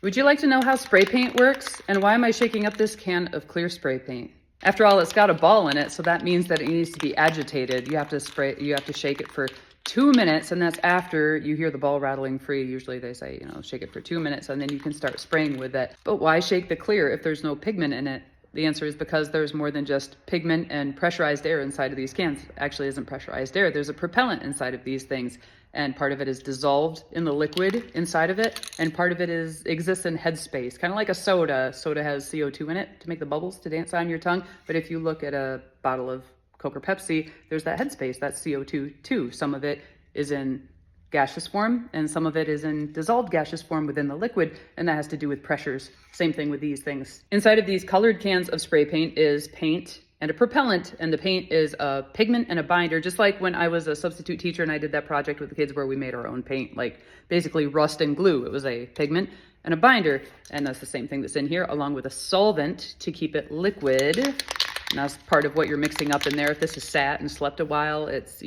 Would you like to know how spray paint works? And why am I shaking up this can of clear spray paint? After all, it's got a ball in it, so that means that it needs to be agitated. You have to shake it for 2 minutes, and that's after you hear the ball rattling free. Usually they say, shake it for 2 minutes, and then you can start spraying with it. But why shake the clear if there's no pigment in it? The answer is because there's more than just pigment and pressurized air inside of these cans. Actually isn't pressurized air. There's a propellant inside of these things, and part of it is dissolved in the liquid inside of it, and part of it exists in headspace, kind of like a soda. Soda has CO2 in it to make the bubbles to dance on your tongue, but if you look at a bottle of Coke or Pepsi, there's that headspace, that CO2 too. Some of it is in gaseous form, and some of it is in dissolved gaseous form within the liquid, and that has to do with pressures. Same thing with these things. Inside of these colored cans of spray paint is paint and a propellant, and the paint is a pigment and a binder, just like when I was a substitute teacher and I did that project with the kids where we made our own paint, like basically rust and glue. It was a pigment and a binder, and that's the same thing that's in here, along with a solvent to keep it liquid. And that's part of what you're mixing up in there. If this has sat and slept a while, it's,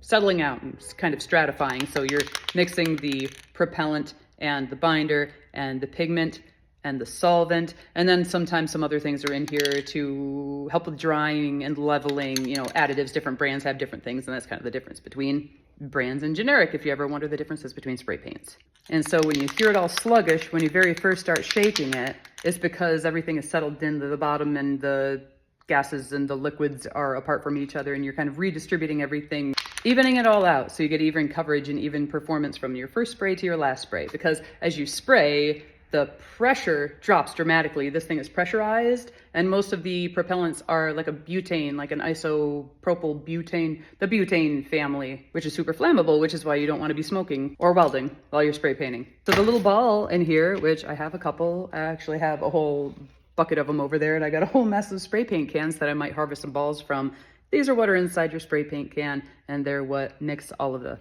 settling out and kind of stratifying. So you're mixing the propellant and the binder and the pigment and the solvent. And then sometimes some other things are in here to help with drying and leveling, additives. Different brands have different things, and that's kind of the difference between brands and generic, if you ever wonder the differences between spray paints. And so when you hear it all sluggish, when you very first start shaking it, it's because everything is settled into the bottom and the gases and the liquids are apart from each other, and you're kind of redistributing everything, evening it all out so you get even coverage and even performance from your first spray to your last spray. Because as you spray, the pressure drops dramatically. This thing is pressurized, and most of the propellants are like a butane, like an isopropyl butane, the butane family, which is super flammable, which is why you don't want to be smoking or welding while you're spray painting. So the little ball in here, which I have a couple, I actually have a whole bucket of them over there, and I got a whole mess of spray paint cans that I might harvest some balls from. These are what are inside your spray paint can, and they're what mix all of the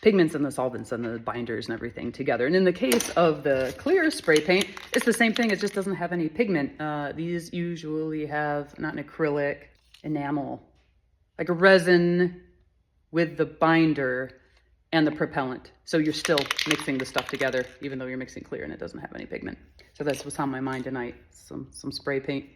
pigments and the solvents and the binders and everything together. And in the case of the clear spray paint, it's the same thing. It just doesn't have any pigment. These usually have not an acrylic, enamel, like a resin with the binder and the propellant. So you're still mixing the stuff together, even though you're mixing clear and it doesn't have any pigment. So that's what's on my mind tonight. Some spray paint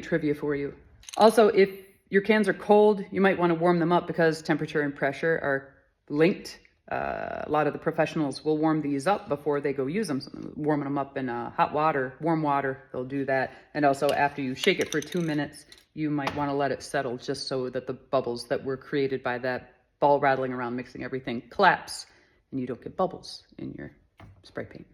trivia for you. Also, if your cans are cold, you might want to warm them up because temperature and pressure are linked. A lot of the professionals will warm these up before they go use them. So warming them up in hot water, warm water, they'll do that. And also after you shake it for 2 minutes, you might want to let it settle just so that the bubbles that were created by that ball rattling around mixing everything collapse and you don't get bubbles in your spray paint.